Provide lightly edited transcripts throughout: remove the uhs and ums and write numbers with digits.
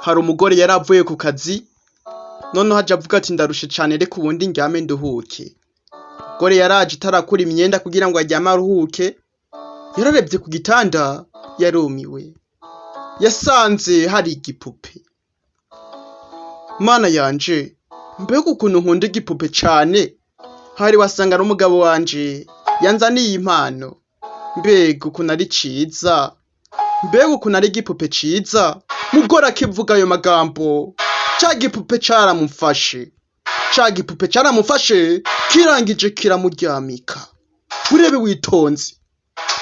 hari umugore yari avuye ku kazi noneho aja avuga ati ndarushe cane reka ubundi ndyame nduhuke. Umugore yaraje itarakura imyenda kugira ngo aryame aruhuke, yararebye ku gitanda yarumiwe, yasanze hari igipupe. Mana yanje, mbega ukuntu nkunda igipupe cane, hari wasanga ari umugabo wanje yanzaniye impano. Mbega ukuntu ari ciza, mbega ukuntu ari igipupe ciza. Mugore akivuga ayo magambo, ca gipupe caramufashe, ca gipupe caramufashe kirangije kiramuryamika. Urebe witonze,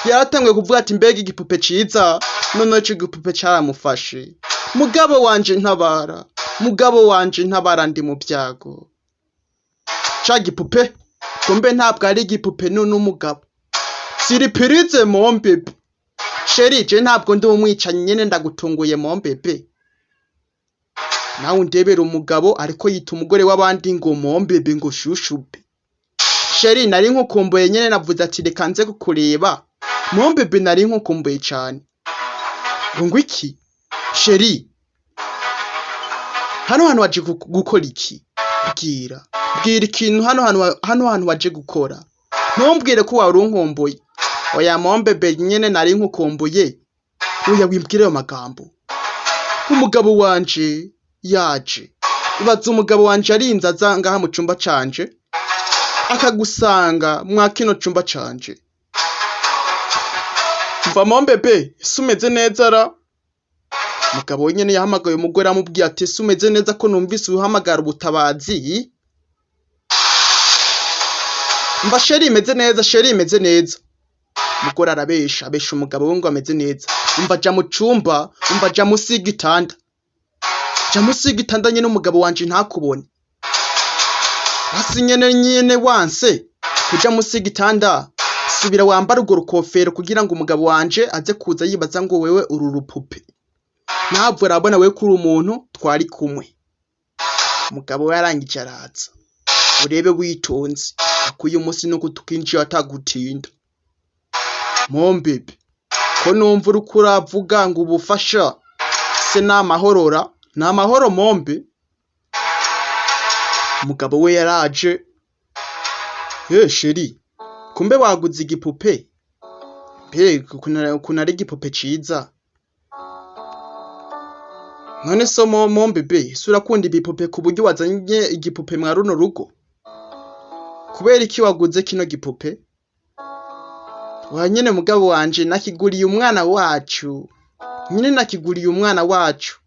yaratanguye kuvuga ati mbega igipupe ciza, noneho ico gipupe caramufashe. Mugabo wanje ntabara, mugabo wanje ntabara, ndi mu vyago. Ca gipupe kumbe ntabwo ari igipupe n'umugabo. Siripirize mon bebe. Sheri je ntabwo ndi umwicanyi nyene ndagutunguye mon bebe. Nawe ndebera umugabo ariko yita umugore w'abandi ngo mon bebe ngo shushube. Sheri nari nkukumbuye nyene navuze ati reka nze kukureba. Mon bebe nari nkukumbuye cane. Ngo iki? Sheri, hano hantu waje gukora iki? Bwira ikintu hano waje gukora. Ntumbwire ko wari unkumbuye. Oya mon bebe nyene nari nkukumbuye. Oya wimbwire ayo magambo. Umugabo wanje yaje. Ibaza umugabo wanje arinze aza ngaha mu cumba canje, akagusanga mwa kino cumba canje. Mva mon bebe, ese umeze neza ra? Umugabo nyene yahamagaye umugore amubwiye ati ese umeze neza ko numvise uhamagara ubutabazi? Mva sheri imeze neza, sheri imeze neza. Umugore abesha umugabo we ngo ameze neza. Umva ja mu cumba, umva ja musi y'igitanda. Ja musi y'igitanda nyene umugabo wanje ntakubone. Hasi nyene wanse kuja musi y'igitanda, subira wambara urwo rukofero kugira ngo umugabo wanje aze kuza yibaza ngo wewe uru rupupe. Ntabwo arabona wewe kuri umuntu twari kumwe. Umugabo we yarangije araza. Urebe witonze, akuye umunsi no kutukinjiye atagutinda. Mon bebe, ko numva uriko uravuga ngo ubufasha se n'amahorora, n'amahoro mon bebe. Umugabo we yaraje. Sheri, kumbe waguze igipupe? Mbega ukuntu ari igipupe ciza. None so mon bebe, ese urakunda ibipupe ku buryo wazanye igipupe mwa runo rugo? Kubera iki waguze kino gipupe? Nyene mugabo wanje nakiguriye umwana wacu. Nyene nakiguriye umwana wacu.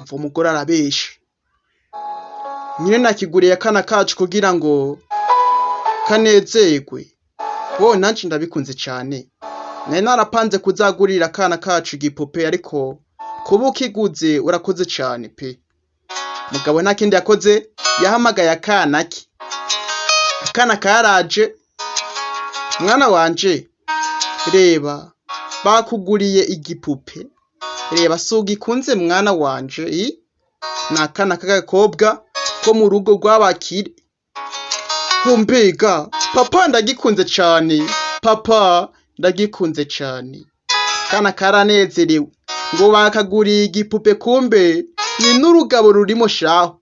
Mva umugore arabesha. Nyene nakiguriye akana kacu kugira ngo kanezerwe. Nanje ndabikunze cane. Nari narapanze kuzagurira akana kacu igipupe ariko kuba ukiguze urakoze cane pe. Mugabo nta kindi yakoze, yahamagaye akana ke. Akana karaje. Mwana wanje, reba bakuguriye igipupe. Reba sugikunze mwana wanje. Nakana k'agakobwa ko mu rugo rw'abakire. Mbega papa ndagikunze cane, papa ndagikunze cane. Kana karanezerewe ngo bakaguriye igipupe, kumbe ni n'urugabo rurimo shaho.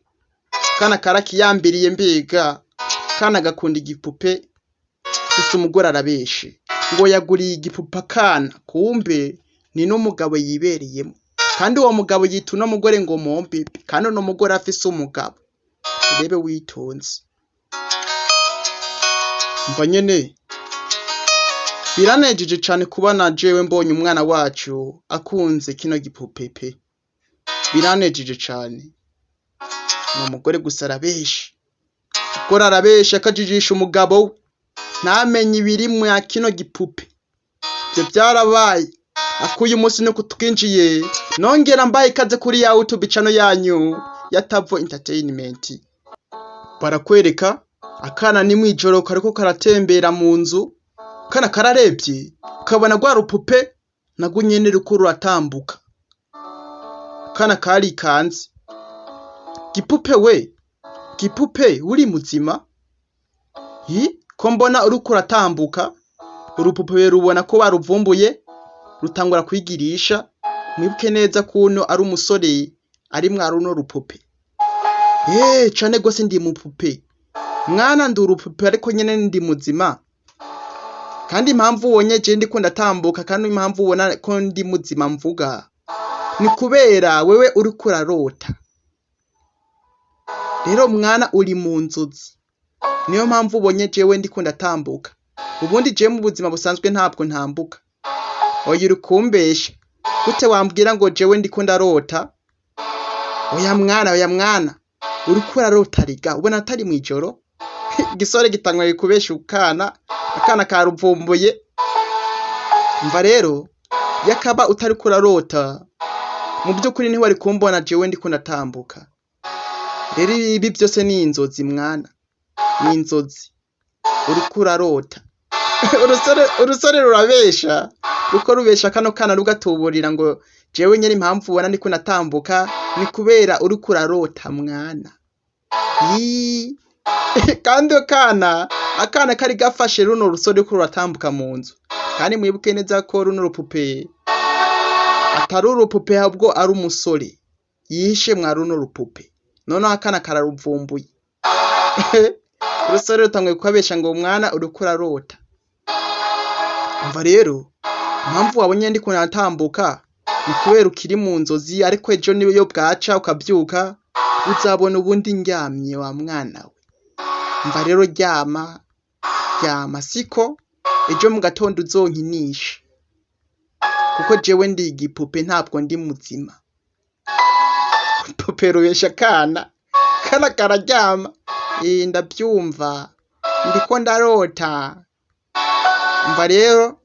Kana karakiyambiriye. Mbega kana gakunda igipupe. Gusa umugore arabeshe ngo yaguriye igipupe akana, kumbe ni n'umugabo yibereyemo. Kandi uwo mugabo yita uno mugore ngo mon bebe, kandi uno mugore afise umugabo. Urebe witonze. Mva nyene biranejeje cane kuba na jewe mbonye umwana wacu akunze kino gipupe pe. Biranejeje cane. Umugore gusa arabesha. Umugore arabesha akajijisha umugabo we. Ntamenye ibiri mwa kino gipupe. Ivyo byarabaye. Akuye umunsi no kutukinjiye. Nongera mbaye ikaze kuri ya YouTube channel yanyu ya Tavo Entertainment. Barakwereka akana ni mwijoro kariko karatembera mu nzu. Kana kararebye ukabona gwa rupupe nago nyene ruko ruratambuka. Kana kari kanze. Gipupe we, gipupe uri muzima? Ko mbona uriko uratambuka. Urupupe rubona ko baruvumbuye, rutangura kwigirisha, mwibuke neza kuno ari umusore ari mwa runo rupupe. Cane gose ndi mupupe mwana, ndi urupupe ariko nyene ndi muzima. Kandi impamvu ubonye je ndiko ndatambuka kandi impamvu ubona ko ndi muzima mvuga ni kubera wewe uriko urarota. Rero mwana uri mu nzozi, niyo mpamvu ubonye jewe ndiko ndatambuka. Ubundi je mu buzima busanzwe ntabwo ntambuka. Oya uri kumbesha gute wambwira ngo jewe ndiko ndarota? Oya mwana uriko urarota riga, ubona atari mwijoro. Igisore gitangwaye kubesha akana karuvumbuye. Mva rero yakaba utariko urarota, mu by'ukuri ntiwari kumbona jewe ndiko ndatambuka. Rero ibi byose ni inzozi mwana, ni inzozi uriko urarota. Urusore rurabesha, ruko rubesha kano kana rugatuburira ngo jewe nyene impamvu ubona ndiko natambuka ni kubera uriko urarota mwana. Kandi akana kari gafashe runo rusore ko ruratambuka mu nzu. Kandi mwibuke neza ko runo rupupe atari urupupe ahubwo ari umusore yihishe mwa runo rupupe. Noneho akana kararuvumbuye. Urusore rutanguye kubabesha ngo mwana uriko urarota. Umva rero impamvu wabonye ndiko natambuka ni kubera ukiri mu nzozi, ariko ejo niyo bwaca ukabyuka uzabona ubundi ndyamye wa mwana we. Umva rero ryama siko ejo mu gatondo uzonkinisha, kuko jewe ndi igipupe ntabwo ndi muzima. Pupe rubesha kana kararyama. Ndabyumva ndiko ndarota. Umva rero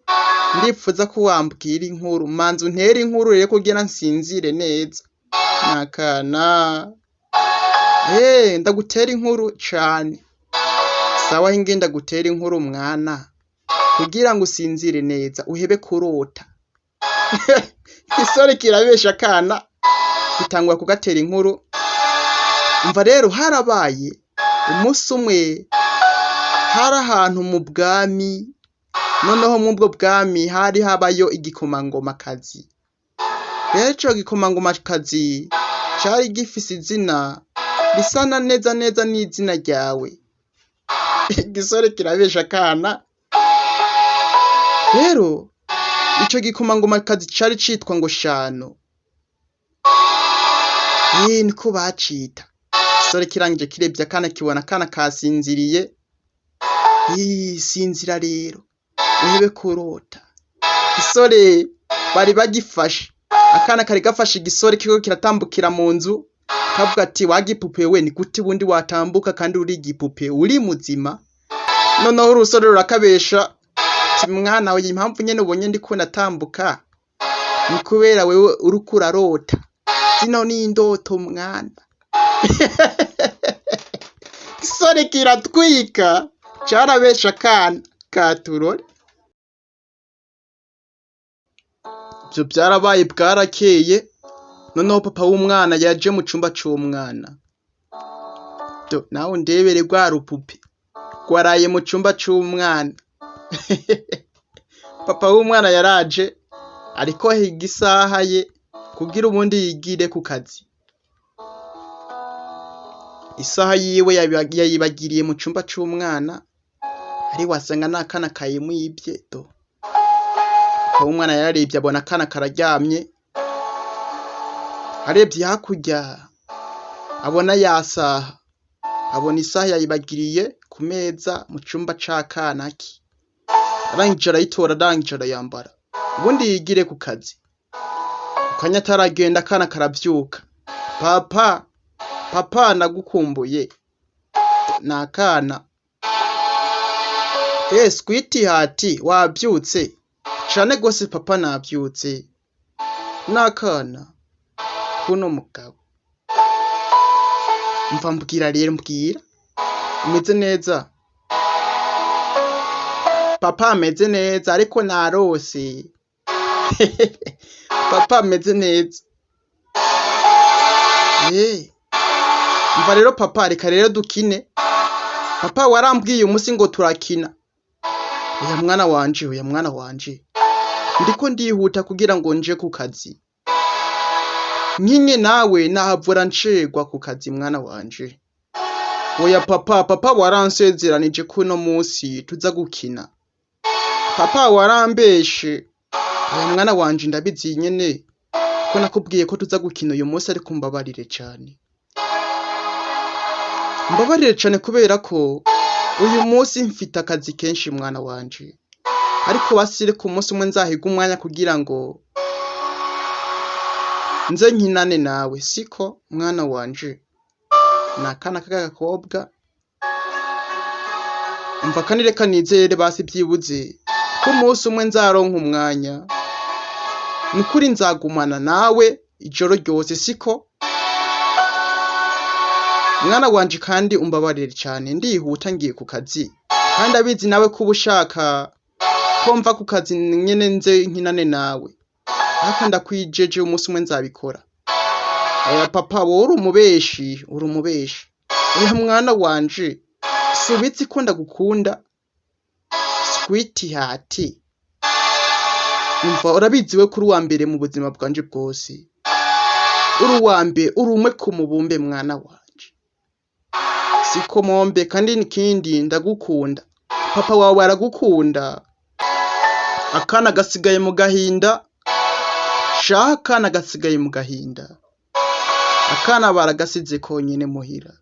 ndifuza ko wambwira inkuru, manzu ntera inkuru rero kugira nsinzire neza. Nakana ndagutera inkuru cane. Sawa hinge ndagutera inkuru mwana, kugira ngo usinzire neza uhebe kurota. Isore kirabesha kana gitangwa kugatera inkuru. Umva rero harabaye umunsi umwe hari ahantu mu bwami. Noneho mu bwo bwami hari habayo igikomangomakazi. Rero ico gikomangomakazi cari gifise izina risana neza n'izina ryawe. Igisore kirabesha kana. Rero ico gikomangomakazi cari citwa ngo Shano. Niko bacita. Igisore kirangije kirebye akana kibona akana kasinziriye. Sinzira rero uhebe kurota. Igisore bari bagifashe, akana kari gafashe igisore kiko kiratambukira mu nzu. Kavuga ati wagipupe we, ni gute bundi watambuka kandi uri igipupe uri muzima? Noneho urusore rurakabesha ati mwana we, impamvu nyene ubonye ndiko natambuka ni kubera wewe uriko urarota. Zino ni indoto mwana. Igisore kiratwika carabesha kana katurore. Ivyo byarabaye bwarakeye. Noneho papa w'umwana yaje mu cumba c'umwana. Nawe ndebere rwa rupupe gwaraye mu cumba c'umwana. Papa w'umwana yaraje ariko higa isaha ye kugira ubundi yigire ku kazi. Isaha yiwe yayibagiriye mu cumba c'umwana, ari wasanga nakana kayimwibye do. Papa w'umwana yararebye abona akana kararyamye. Arebye hakurya abona yasaha, abona isaha yayibagiriye ku meza mu cumba c'akana ki. Arangije arayitora, arangije arayambara ubundi yigire ku kazi. Ukanya ataragenda akana karavyuka. Papa nagukumbuye. Nakana. Sweetie hati wabyutse? Cane gose papa nabyutse. Nakana kuno mugabo. Mva mbwira rero mbwira. Umeze neza? Papa ameze neza ariko narose. Papa ameze neza. Mva rero papa, reka rero dukine. Papa warambwiye umunsi ngo turakina. Oya mwana wanje. Ndiko ndihuta kugira ngo nje ku kazi. Nyinye nawe nahavura ncegwa ku kazi mwana wanje. Oya papa waransezeranije ko uno musi tuza gukina. Papa warambeshe. Oya mwana wanje ndabizi nyene ko nakubwiye ko tuza gukina uyu musi ariko mbabarire cyane. Mbabarire cyane kubera ko uyu musi mfite akazi kenshi mwana wanje. Ariko basire ku musi umwe nzahiga umwanya kugira ngo nze nkinane nawe siko mwana wanje. Nakana k'agakobwa. Umva kandi reka nizere basi byibuze ko umunsi umwe nzaronka umwanya. Nukuri nzagumana nawe ijoro ryose siko mwana wanje kandi umbabarire cyane ndihuta ngiye ku kazi. Kandi abizi nawe ko ubushaka ko mva ku kazi nyene nze nkinane nawe. Ariko ndakwijeje umunsi umwe nzabikora. Oya papa wowe uri umubeshi. Oya mwana wanje subitsi ko ndagukunda. Sweetheart. Umva urabizi we kuri wa mbere mu buzima bwanje bwose. Uri umwe ku mubumbe mwana wanje. Siko mombe kandi nikindi ndagukunda. Papa wawe aragukunda. Akana gasigaye mu gahinda. Akana gasigaye mu gahinda. Akana baragasize konyene muhira.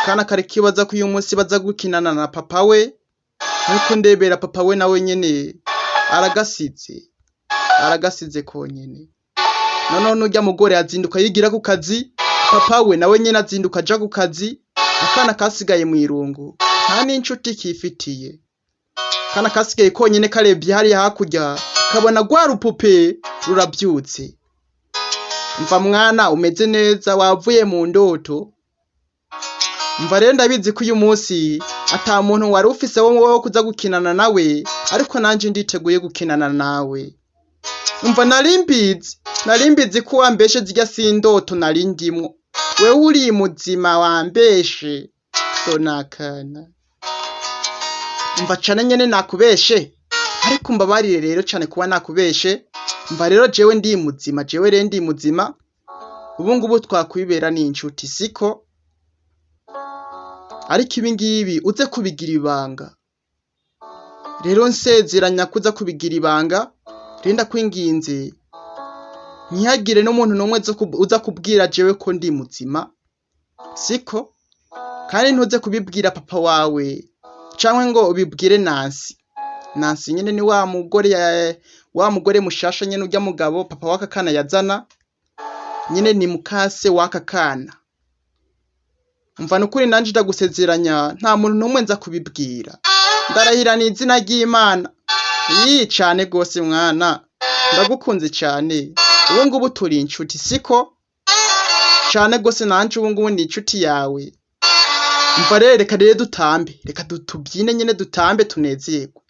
Akana kare kibaza ko uyu munsi baza gukinana na papa we. Ariko ndebera papa we nawe nyene aragasize konyene. None urya mugore azinduka yigira ku kazi. Papa we nawe nyene azinduka aja ku kazi. Akana kasigaye mu irungu. Nta n'inshuti kifitiye. Akana kasigaye konyene karebye hari hakurya. Kabona gwa rupupe rurabyutse. Mva mwana umeze neza wavuye mu ndoto. Mva rero ndabizi ko uyu munsi ata muntu wari ufise wo kuza gukinana nawe. Ariko nanje nditeguye gukinana nawe. Mva narimbizi ko wambeshe zirya sindoto narindimwo. We uri muzima wambeshe. So nakana. Mva cane nyene nakubeshe. Ariko mbabarire rero cyane kuba nakubeshe. Mva rero jewe ndi muzima. Ubu ngubu twakwibera ni inshuti siko. Ariko ibi ngibi uze kubigira ibanga. Rero nsezeranya kuza kubigira ibanga. Renda kwinginze. Ntihagire n'umuntu n'umwe uza kubwira jewe ko ndi muzima. Siko. Kandi ntuze kubibwira papa wawe. Canke ngo ubibwire Nancy nyene ni wa mugore mushasha nyene urya mugabo papa waka kana yazana. Nyene ni mukase waka kana. Mva nukuri nanje ndagusezeranya nta muntu n'umwe nza kubibwira. Ndarahira ni izina ry'Imana. Cane gose mwana. Ndagukunze cyane. Ubu ngubu turi inshuti siko. Cane gose nanje ubu ngubu ni inshuti yawe. Mva rero reka rero dutambe. Reka tubyine nyene dutambe tunezerwe.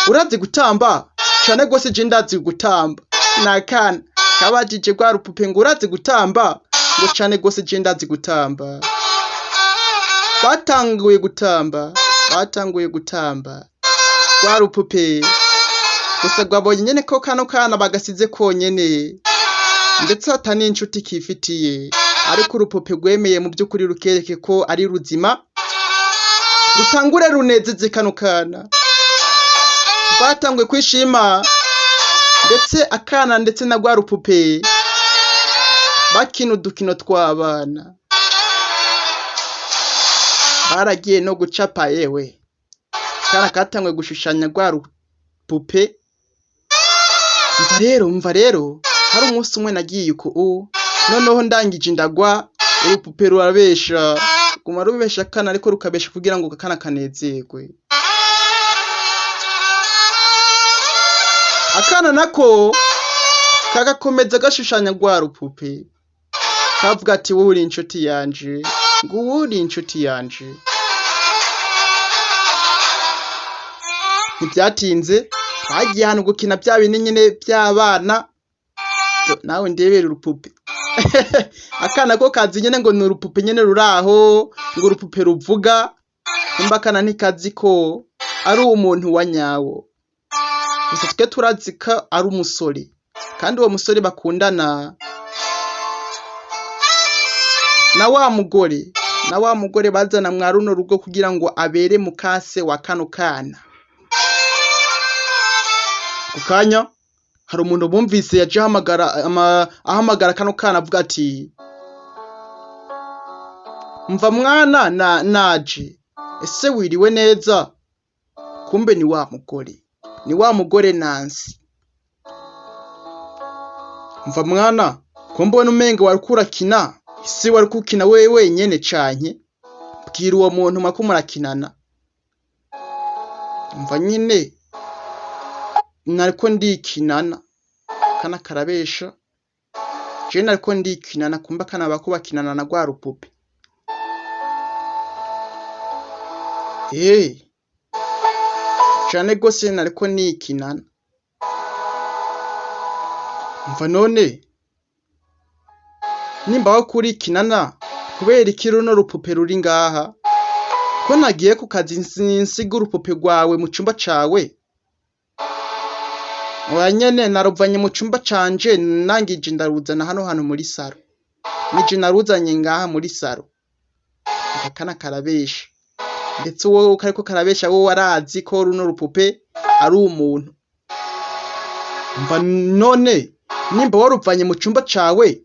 Urazi gutamba? Cane gose je ndazi gutamba. Nakana kabajije gwa rupupe ngo urazi gutamba? Ngo cane gose je ndazi gutamba. Batanguye gutamba. Gwa rupupe. Gusa gwabonye nyene ko kano kana bagasize konyene. Ndetse atani inshuti kifitiye. Ariko urupupe gwemeye mu byukuri rukereke ko ari ruzima. Rutangure runezeze kano kana. Batangwe kwishima. Ndetse akana ndetse na gwa rupupe bakina udukino tw'abana. Baragiye no gucapa yewe. Kana katangwe gushushanya gwa rupupe. Mva rero hari umunsi umwe nagiye uko noneho ndangije ndagwa urupupe rurabesha. Guma rubesha kana ariko rukabesha kugira ngo kana kanezerwe. Akana nako kagakomeza gashushanya gwa rupupe. Kavuga ati wowe uri inshuti yanje. Ngo uri inshuti yanje. Ntibyatinze bagiye hano gukina bya bintu nyene by'abana. Nawe ndebera urupupe. Akana ko kazi nyene ngo ni urupupe nyene ruraho. Ngo urupupe ruvuga. Kumba kana ntikazi ko ari umuntu wa nyawo. Gusa twe turazi ko ari umusore. kandi uwo musore bakundana na wa mugore bazana mwa runo rugo kugira ngo abere mukase wa kano kana. Kukanya hari umuntu bumvise yaje ahamagara kano kana avuga ati mva mwana naje, ese wiriwe neza? Kumbe ni wa mugore Nancy. Mva mwana, kumbe we numenga wariko urakina, ese wariko ukina wewe wenyene canke? Bwira uwo muntu mwako murakinana. Mva nyine nariko ndikinana, kana karabesha. Je nariko ndikinana, kumbe kana bako bakinana na gwa rupupe. Cane gose nariko nikinana. Mva none nimba wakuri kinana kubera iki runo rupupe ruri ngaha? Ko nagiye ku kazi nsiga urupupe rwawe mu cumba cawe? Oya nyene naruvanye mu cumba canje nangije ndaruzana hano muri saro. Nije naruzanye ngaha muri saro. Akana karabesha. Ndetse wowe kariko karabesha wowe warazi ko runo rupupe ari umuntu. Mva none nimba waruvanye mu cumba cawe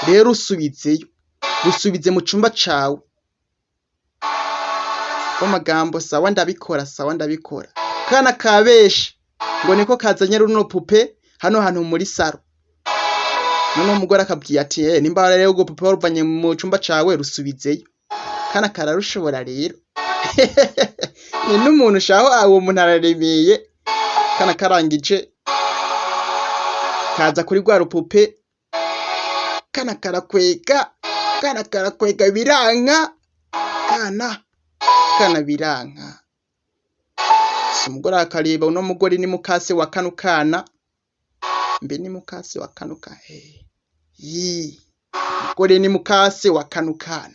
rero rusubize mu cumba cawe. Amagambo sawa ndabikora. Kana kabesha ngo niko kazanye runo rupupe hano muri saro. None umugore akabwiye ati nimba rero ubwo pupe waruvanye mu cumba cawe rusubizeyo. Kana kararushobora rero. Ni n'umuntu shaho uwo muntu araremeye. Kana karangije kaza kuri gwa rupupe, kana karakwega biranka. Kana biranka. Umugore akareba uno mugore ni mukase wa kano kana. Mbe ni mukase wa kano kana. Mugore ni mukase wa kano kana.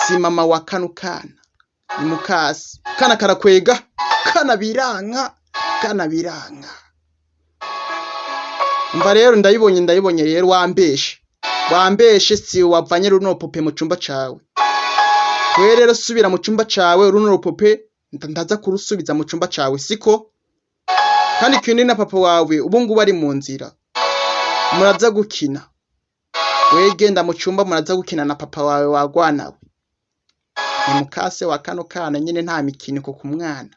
Si mama wa kano kana. Ni mukase. Kana karakwega. Kana biranka. Mva rero ndayibonye rero wambeshe si wavanye runo rupupe mu cumba cawe. We rero subira mu cumba cawe, runo rupupe ndaza kurusubiza mu cumba cawe siko? Kandi kindi na papa wawe ubungu bari mu nzira muraza gukina. We genda mu cumba muraza gukina na papa wawe wagwanawe. Ni mukase wa kano kana nyene nta mikiniko ku mwana.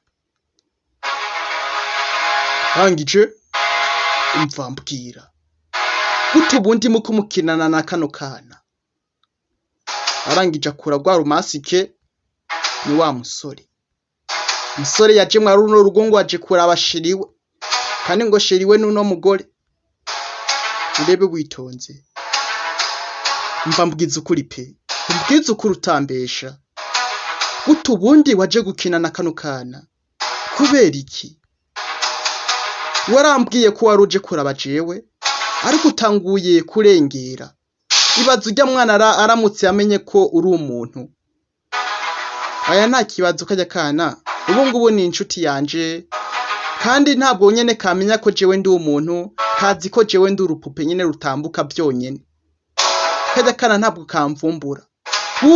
Hangije umva mbwira gute ubundi muko mukinana na kano kana? Arangije akura gwa rumasike. Ni wa musore yaje mwa runo rugo ngo aje kuraba shiriwe, kandi ngo shiriwe nuno mugore. Urebe witonze. Mva mbwiza ukuri pe, mbwiza ukuri utambesha. Gute ubundi waje gukina na kano kana kubera iki? Warambwiye ko waruje kuraba jewe ariko utanguye kurengera. Ibaza ujya mwana aramutse amenye ko uri umuntu. Aya nta kibazo kajya kana, ubungubu ni inshuti yanje kandi ntabwo nyene kamenya ko jewe ndi umuntu, kazi ko jewe ndi urupupe nyene rutambuka byonyene. Kajya kana ntabwo kamvumbura.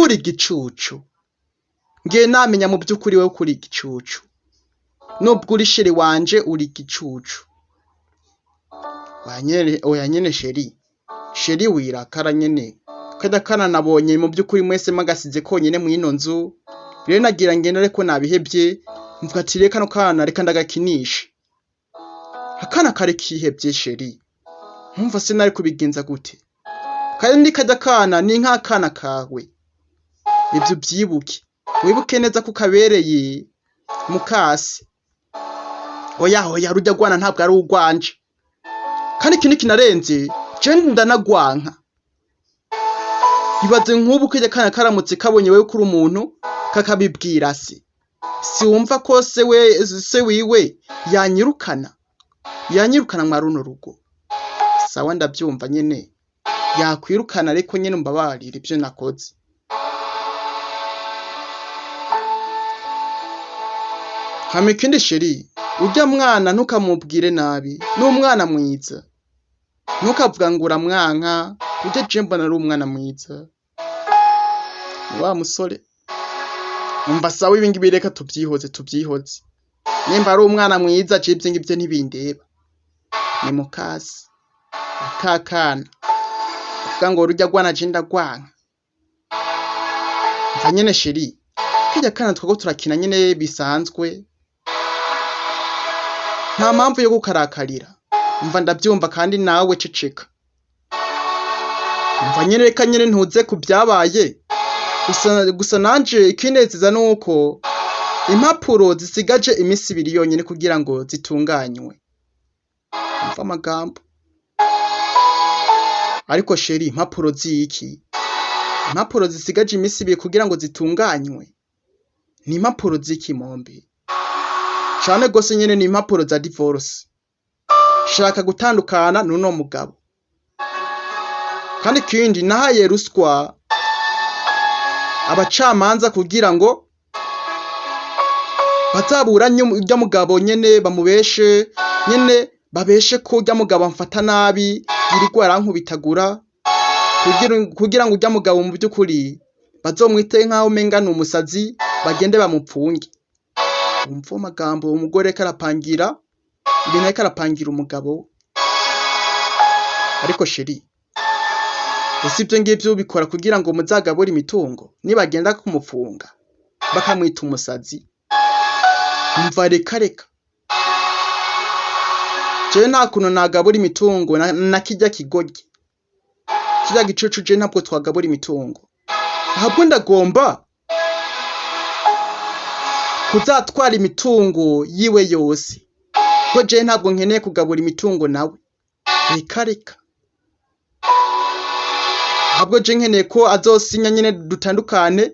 Uri gicucu. Nge namenya mu byukuri wewe kuri gicucu. Nubwo uri sheri wanje uri gicucu. Oya nyene sheri wirakara nyene. Kajya kana nabonye mu byukuri mwese magasize konyene mu ino nzu. Rero nagira ngenda ariko nabihebye, mvuga ati reka no kana reka ndagakinisha. Akana kare kihebye sheri. Ntumva se nari kubigenza gute? Kandi kajya kana ni nk'akana kawe. Ibyo byibuke. Wibuke neza ko kabereye mukase. Oya rujya gwana ntabwo ari ugwanje. Kandi kini kinarenze je ndanagwanka. Ibaze nk'ubu kujya kana karamutse kabonye wewe kuri umuntu kakabibwira se. Si wumva ko se wiwe yanyirukana mwa runo rugo. Sawa ndabyumva nyene. Yakwirukana ariko nyene mbabarira ibyo nakoze. Hame kindi sheri urya mwana ntukamubwire nabi n'umwana mwiza ntukavuga ngo uramwanka urya je mbona ari umwana mwiza wa musore umva sawa ibingibi reka tubyihoze nimba ari umwana mwiza je ibyo ngibyo ntibindeba ni mukasi akakana uvuga ngo urya gwana je ndagwanka mva nyene sheri kijya kana twako turakina nyene bisanzwe nta mpamvu yo gukarakarira umva ndabyumva kandi nawe ceceka umva nyene reka nyene ntuze kubyabaye gusa nanje ikinezeza nuko impapuro zisigaje imisi 2 yonyene kugira ngo zitunganywe umva amagambo ariko sheri impapuro ziki impapuro zisigaje imisi 2 kugira ngo zitunganywe ni impapuro ziki mombe cyane gose nyene ni impapuro za divorce shaka gutandukana n'uno mugabo kandi kindi nahaye ruswa abacamanza kugira ngo bazaburanye urya mugabo nyene bamubeshe nyene babeshe ko urya mugabo amfata nabi yirirwa arankubitagura kugira ngo urya mugabo mu by'ukuri bazomwite nkaho menga n'umusazi bagende bamupfunge umva amagambo umugore karapangira ibintu karapangira umugabo ariko sheri usibye ngibyo bikora kugira ngo muzagabura imitungo nibagenda kumupfunga bakamwita umusazi umva reka je nta kuntu nagabura imitungo na kijya kigoryi kijya gicucu je ntabwo twagabura imitungo ahubwo ndagomba kuzatwara imitungo yiwe yose ko je ntabwo nkeneye kugabura imitungo nawe reka ahubwo je nkeneye ko azosinya nyene dutandukane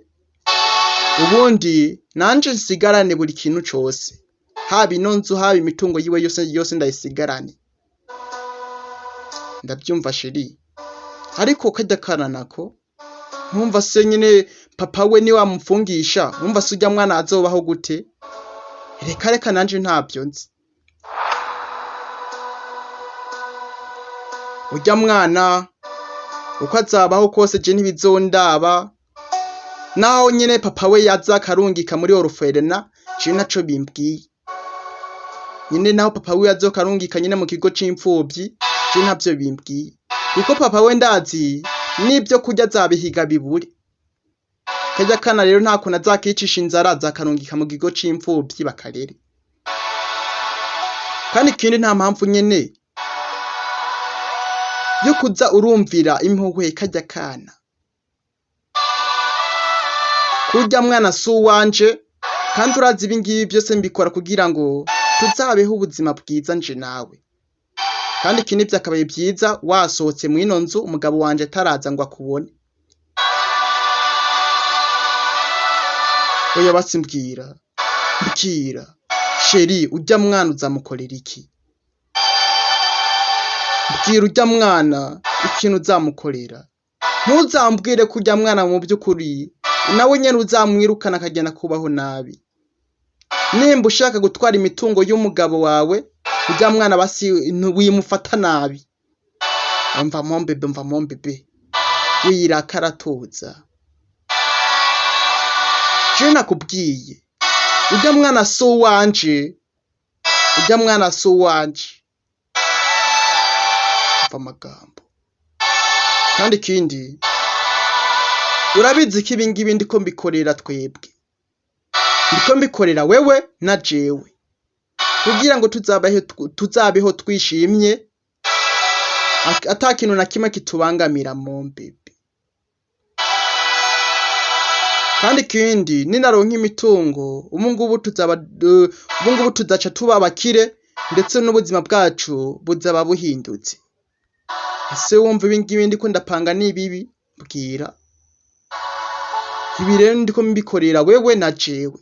ubundi nanje nsigarane buri kintu cyose haba ino nzu haba imitungo yiwe yose ndayisigarane ndabyumva sheri ariko kadakana nako ntumva se nyene papa we ni wamupfungisha ntumva se urya mwana azobaho gute reka nanje ntabyo nzi urya mwana uko azabaho kose je ntibizondaba naho nyene papa we yaza karungika muri Orphelina je naco bimbwiye nyene naho papa we yazo karungika nyene mu kigo c'imfuvyi je ntavyo bimbwiye kuko papa we ndazi nibyo kurya zabihiga bibure kajya kana rero nta kuntu azakicisha inzara zakarungika mu kigo c'imfuvyi bakarere kandi kindi nta mpamvu nyene yo kuza urumvira impuhwe kajya kana kurya mwana su wanje kandi urazi ibingibi byose mbikora kugira ngo tuzabeho ubuzima bwiza nje nawe kandi kindi byakabaye byiza wasohotse mu ino nzu umugabo wanje ataraza ngo akubone oya basimbwira sheri urya mwana uzamukorera iki mbwira urya mwana ikintu uzamukorera ntuzambwire ko urya mwana mu by'ukuri nawe nyene uzamwirukana akagenda kubaho nabi nimba ushaka gutwara imitungo y'umugabo wawe urya mwana basi wimufata nabi umva mombebe wirakaratuza je nakubwiye urya mwana so wanje umva amagambo kandi kindi urabizi ko ibingibi ndiko mbikorera twebwe ndiko mbikorera wewe na jewe kugira ngo tuzabeho twishimye atakintu na kimwe kitubangamira mombebe kandi kindi ninaronka imitungo ubungubu tuzaca tuba abakire ndetse n'ubuzima bwacu buzaba buhindutse ese wumva ibingibi ndiko ndapanga nibibi bwira ibi rero ndiko mbikorera wewe na jewe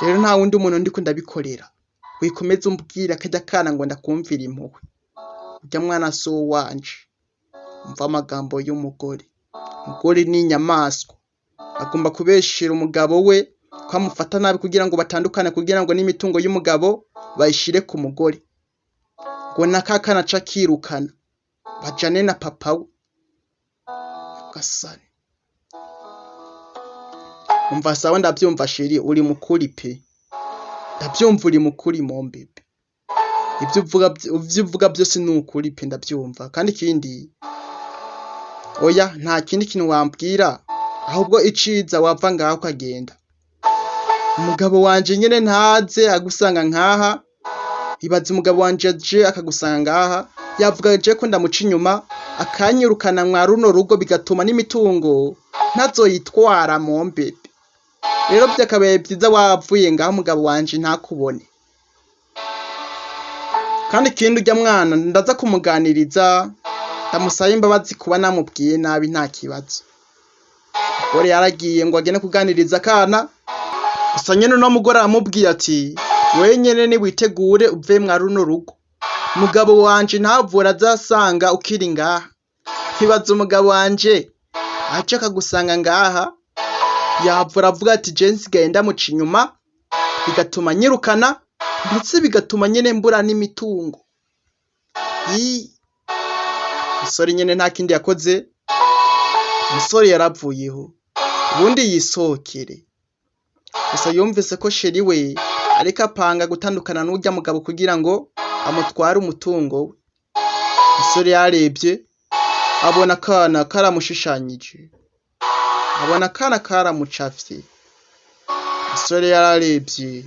rero nta wundi umuntu ndiko ndabikorera wikomeza umbwira kajya kana ngo ndakumvira impuhwe urya mwana so wanje umva amagambo y'umugore ni inyamaswa agomba kubeshera umugabo we ko amufata nabi kugira ngo batandukane, kugira ngo n'imitungo y'umugabo bayishire ku mugore, ngo nakakana ca kirukana bajane na papa we. Gasani umva sawa, ndavyumva sheri, uri mukuri pe, ndavyumva uri mukuri mombebe, ivyo uvuga byose ni ukuri pe, ndavyumva. Kandi ikindi oya, nta kindi kintu wambwira, ahubwo iciza wava ngaho ukagenda. Umugabo wanje nyene ntaze agusanga nkaha, ibaze umugabo wanje aje akagusanga ngaha, yavuga je ko ndamuca inyuma akanyirukana mwa runo rugo, bigatuma n'imitungo ntazoyitwara mombebe. Rero byakabaye byiza wavuye ngaho umugabo wanje ntakubone. Kandi ikindi urya mwana ndaza kumuganiriza, ndamusaye imbabazi kuba namubwiye nabi, nta kibazo. Ore yaragiye ngo agene kuganiriza akana, gusa nyene no mugore aramubwiye ati we nyene ni witegure uve mwa runo rugo, umugabo wanje ntavura azasanga ukiri ngaha. Ntibaza umugabo wanje aje akagusanga ngaha, yavura avuga ati je nsigaye ndamuca inyuma, bigatuma nyirukana, ndetse bigatuma nyene mbura n'imitungo. Umusore nyene nta kindi yakoze, umusore yaravuyeho ubundi yisohokere. Gusa yumvise ko sheri we ariko apanga gutandukana n'urya mugabo kugira ngo amutware umutungo we. Umusore yarebye abona akana karamushushanyije, abona akana karamucafye. Umusore yararebye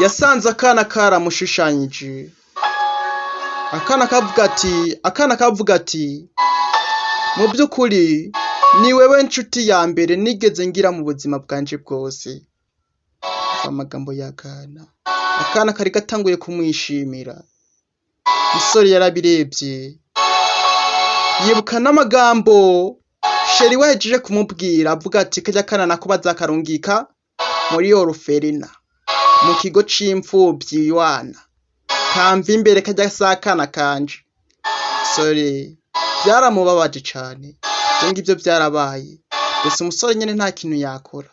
yasanze akana karamushushanyije, akana kavuga ati mu by'ukuri ni wewe nshuti ya mbere nigeze ngira mu buzima bwanje bwose. Amagambo y'akana, akana kari gatanguye kumwishimira. Umusore yarabirebye yibuka n'amagambo sheri wahejeje kumubwira, avuga ati kajya kana nako bazakarungika muri Oroferina, mu kigo c'imfuvyi wana, kamva imbere kajya sakana kanje. Umusore byaramubabaje cane, ibyo ngivyo byarabaye. Gusa umusore nyene nta kintu yakora,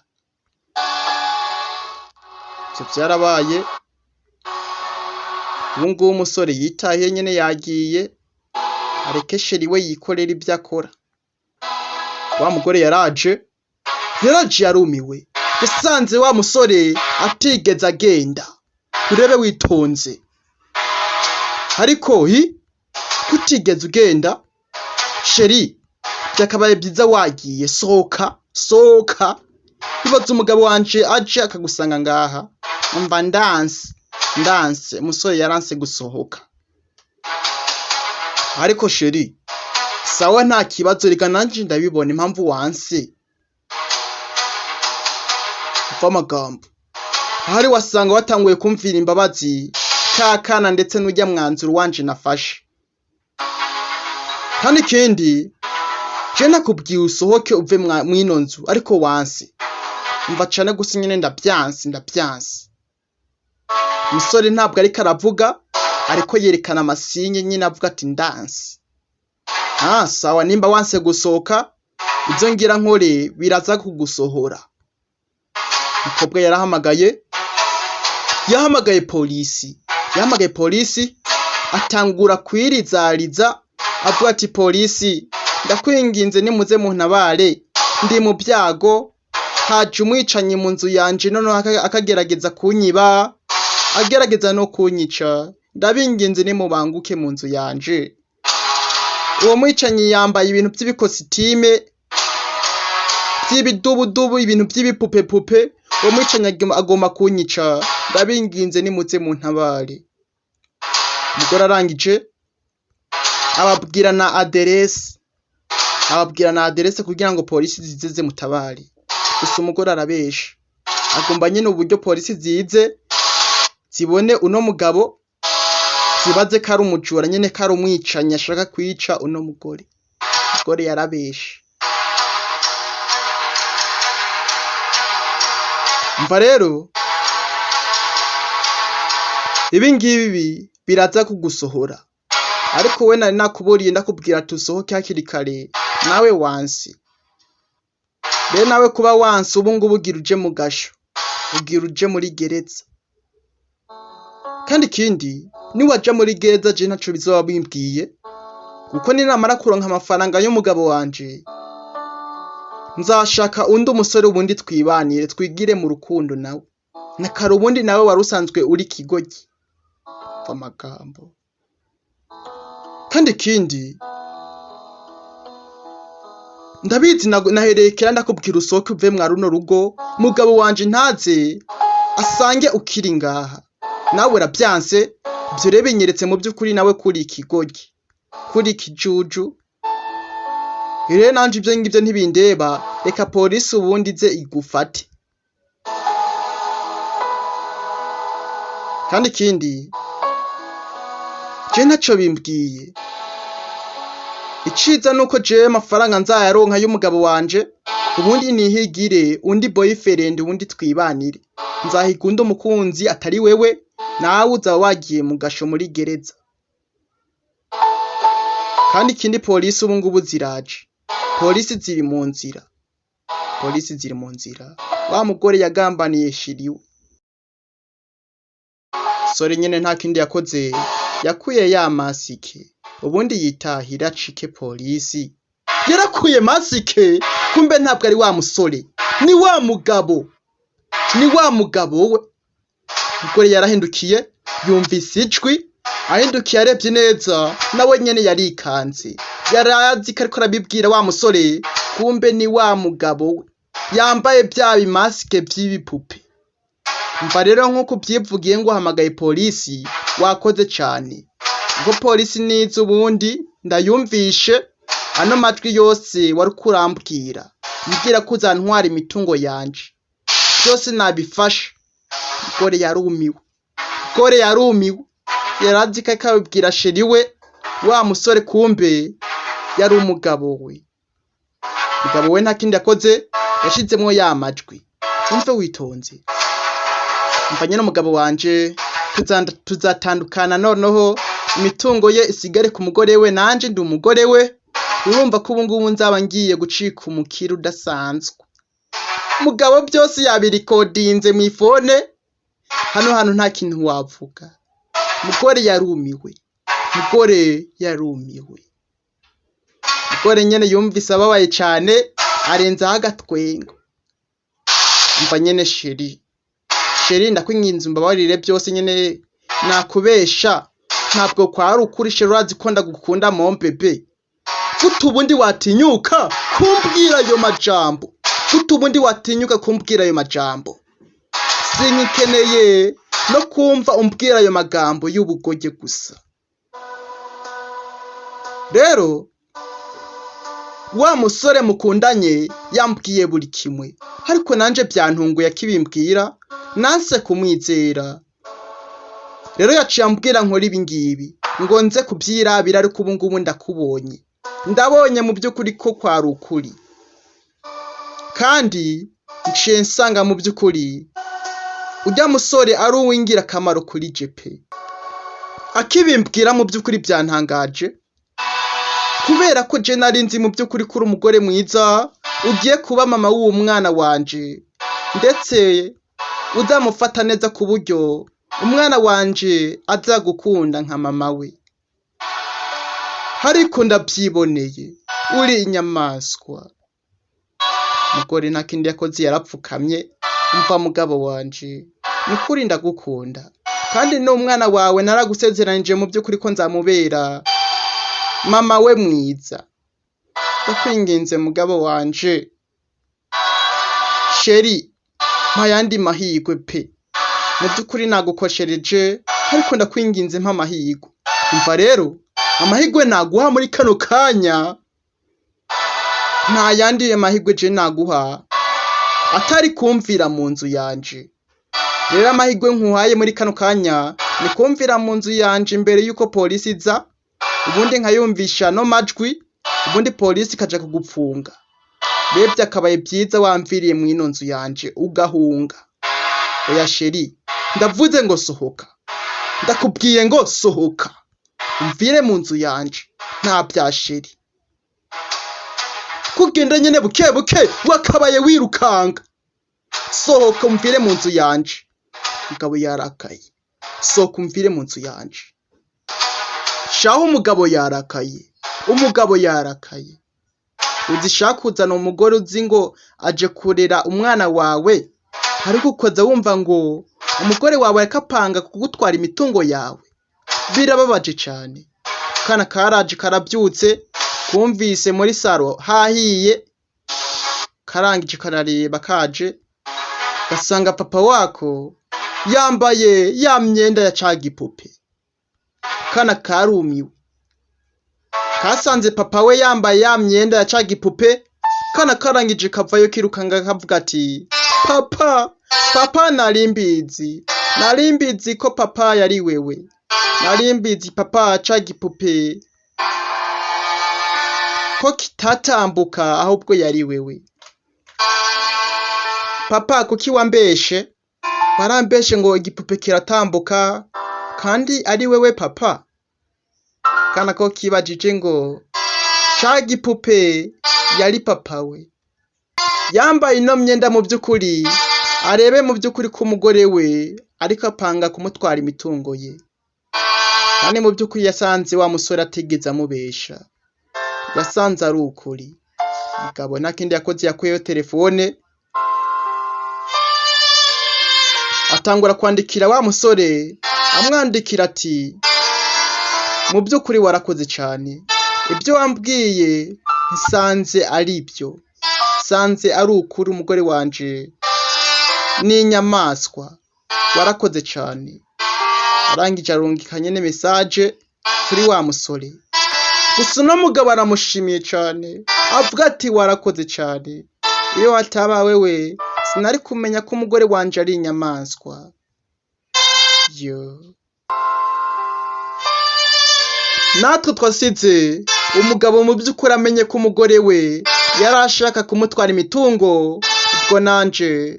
ivyo byarabaye. Ubu ngubu umusore yitahiye nyene, yagiye areke sheri we yikorera ibyo akora. Wa mugore yaraje yarumiwe, yasanze wa musore atigeze agenda. Urebe witonze, ariko kutigeze ugenda sheri, byakabaye byiza wagiye. Sohoka. Ibaze umugabo wanje aje akagusanga ngaha, umva ndanse. Umusore yaranse gusohoka. Ariko sheri sawa, nta kibazo, reka nanje ndabibona impamvu wanse. Uva amagambo ahari wasanga watanguye kumvira imbabazi kakana, ndetse n'ujya mwanzuro wanje nafashe. Kandi ikindi je nakubwiye usohoke uve mwino nzu, ariko wanse. Umva cane gusa nyene ndabyanse. Umusore ntabwo ariko aravuga, ariko yerekana amasinye nyine avuga ati ndanse. Sawa, nimba wanse gusohoka, ibyo ngira nkore biraza kugusohora. Umukobwa yahamagaye polisi, atangura kwirizariza avuga ati polisi, ndakwinginze nimuze muntabare, ndi mu byago, haje umwicanyi mu nzu yanje, noneho akagerageza kunyiba, agerageza no kunyica, ndabinginze nimubanguke mu nzu yanje. Uwo mwicanyi yambaye ibintu by'ibikositime by'ibidubudubu, ibintu by'ibipupepupe. Uwo mwicanyi agomba kunyica, ndabinginze nimuze muntabare. Umugore arangije ababwira na aderese kugira ngo polisi zize mutabare. Gusa umugore arabesha, agomba nyine uburyo polisi zize zibone uno mugabo, zibaze ko ari umujura nyine, ko ari umwicanyi ashaka kwica uno mugore. Umugore yarabesha. Mva rero ibi ngibi biraza kugusohora, ariko we nari nakuburiye ndakubwira tusohoke hakiri kare, nawe wansi. Be nawe kuba wansi ubu ngubu ugira uje mu gasho, ugira uje muri gereza. Kandi ikindi niwaja muri gereza je ntaco bizoba bimbwiye, kuko ninamara kuronka amafaranga y'umugabo wanje nzashaka undi umusore ubundi twibanire twigire mu rukundo nawe. Nakara ubundi nawe wari usanzwe uri kigoryi. Amagambo. Kandi ikindi ndabizi naherekera ndakubwira usohoke uve mwa runo rugo, mugabo wanje ntaze asange ukiri ngaha. Nawe urabyanse, ibyo rero binyeretse mu by'ukuri nawe kuri ikigoryi, kuri ikijuju. Rero nanje ibyo ngibyo ntibindeba, reka polisi ubundi ize igufate. Kandi ikindi je ntaco bimbwiye. Iciza nuko je amafaranga nzayaronka y'umugabo wanje, ubundi nihigire undi boyfriend ubundi twibanire. Nzahiga undi umukunzi atari wewe, nawe uzaba wagiye mu gasho muri gereza. Kandi ikindi polisi ubu ngubu ziraje. Polisi ziri mu nzira. Polisi ziri mu nzira. Wa mugore yagambaniye shiriwe. Sore nyene nta kindi yakoze, yakuye ya masike. Ubundi yitahira cike polisi. Yarakuye masike, kumbe ntabwo ari wa musore. Ni wa mugabo. Ni wa mugabo we. Mugore yarahindukiye, yumvise ijwi, ahindukiye arebye neza, nawe nyene yarikanze. Yarazi ko ariko arabibwira wa musore, kumbe ni wa mugabo we. Yambaye bya bimasike by'ibipupe. Mva rero nkuko byivugiye ngo hamagaye polisi, wakoze cyane. Ubwo polisi nize ubundi ndayumvishe, ano matwi yose wari kurambwira. Mbwira ko uzantwara imitungo yanje. Byose nabifasha. Mugore yarumiwe. Mugore yarumiwe. Yarazi ko akabibwira sheri we, wa musore kumbe yari umugabo we. Umugabo we nta kindi yakoze, yashizemwo ya majwi. Umve witonze. Mfanye n'umugabo wanje tuzatandukana noneho imitungo ye isigare ku mugore we, nanje ndi umugore we. Urumva ko ubu ngubu nzaba ngiye gucika umukiro udasanzwe. Mugabo byose yabirikodinze mu ifone. Hano nta kintu wavuga. Mugore yarumiwe. Mugore yarumiwe. Mugore nyene yumvise ababaye cyane, arenzaho agatwengo. Mva nyene sheri ndakwinginze umbabarire byose nyene nakubesha, ntabwo kwari ukuri sheri, urazi ko ndagukunda mon bebe. Ubundi watinyuka kumbwira ayo majambo. Ubundi watinyuka kumbwira ayo majambo. Sinyikeneye no kumva umbwira ayo magambo y'ubugoge gusa. Rero wa musore mukundanye yambwiye buri kimwe, ariko nanje byantunguye akibimbwira, nanse kumwizera. Rero yaciye ambwira nkora ibi ngibi ngo nze kubyirabira, ariko ubu ngubu ndakubonye. Ndabonye mu by'ukuri ko kwari ukuri. Kandi nciye nsanga mu by'ukuri ujya musore ari uwingira akamaro kuri jepe. Akibimbwira mu by'ukuri byantangaje, kubera ko je nari nzi mu by'ukuri kuri umugore mwiza ugiye kuba mama w'uwo mwana wanje, ndetse uzamufata neza ku buryo umwana wanje azagukunda nka mama we. Ariko ndabyiboneye uri inyamaswa. Mugore nta kindi yakoze, yarapfukamye. Umva mugabo wanje, nukuri ndagukunda, kandi n'umwana wawe naragusezeranije mu by'ukuri ko nzamubera mama we mwiza. Ndakwinginze mugabo wanje sheri, mpa yandi mahirwe pe. Mu by'ukuri nagukoshereje, ariko ndakwinginze mpa amahirwe. Umva rero, amahirwe naguha muri kano kanya, nta yandi mahirwe je naguha atari kumvira mu nzu yanje. Rero amahirwe nkuhaye muri kano kanya ni kumvira mu nzu yanje mbere yuko polisi iza, ubundi nkayumvisha no majwi, ubundi polisi kaja kugupfunga. Bebye akabaye byiza wamviriye mu ino nzu yanje ugahunga. Oya sheri, ndavuze ngo sohoka. Ndakubwiye ngo sohoka. Umvire mu nzu yanje, nta bya sheri. kugenda nyene buke buke wakabaye wirukanga. Sohoka umvire mu nzu yanje. Umugabo yarakaye. Sohoka umvire mu nzu yanje. Shaho umugabo yarakaye. Umugabo yarakaye. Uzishaka kuzana umugore uzi ngo aje kurera umwana wawe, ariko ukoza wumva ngo umugore wawe yakapanga kugutwara imitungo yawe. Birababaje cyane. Kana karaje karabyutse, kumvise muri saro hahiye, karangije karareba kaje, gasanga papa wako yambaye ya myenda ya ca gipupe. Kana karumiwe. Kasanze papa we yambaye ya myenda ya ca gipupe, kana karangije kavayo kirukanga kavuga ati, papa narimbizi ko papa yari wewe. Narimbizi papa ca gipupe ko kitatambuka ahubwo yari wewe. Papa kuki wambeshe? Warambeshe ngo igipupe kiratambuka kandi ari wewe papa. Kana ko kibajije ngo ca gipupe yari papa we. Yambaye ino myenda mu by'ukuri, arebe mu by'ukuri ko umugore we ariko apanga kumutwara imitungo ye. Kandi mu by'ukuri yasanze wa musore atigeze amubesha. Yasanze ari ukuri. Mugabo nakindi yakoze yakuyeyo telefone, atangura kwandikira wa musore, amwandikira ati, mu by'ukuri warakoze cyane. Ibyo wambwiye nsanze ari byo. Sanze ari ukuri, umugore wanje ni inyamaswa. Warakoze cyane. Arangije arungikanye ne message kuri wa musore. Gusa no mugabo aramushimiye cyane. Avuga ati warakoze cyane. Iyo ataba wewe sinari kumenya ko umugore wanje ari inyamaswa. Natwe twasize umugabo mu by'ukuri amenye ko umugore we yarashaka kumutwara imitungo. Ubwo nanje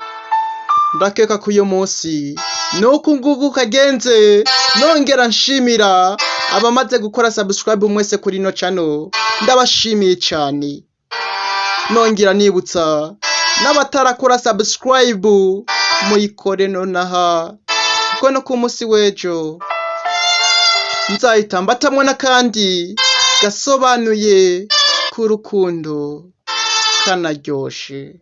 ndakeka ko uyu munsi nuko ngugu kagenze. Nongera nshimira abamaze gukora subscribe mwese kuri no channel. Ndabashimiye cyane. Nongera nibutsa n'abatarakora subscribe muyikore nonaha, kuko no ku munsi wejo nzahita mbatamwe n'akandi gasobanuye ku rukundo kanaryoshe.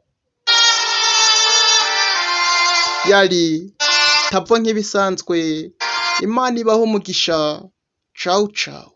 Yari Tavo nk'ibisanzwe. Imana ibaho umugisha. Ciao ciao.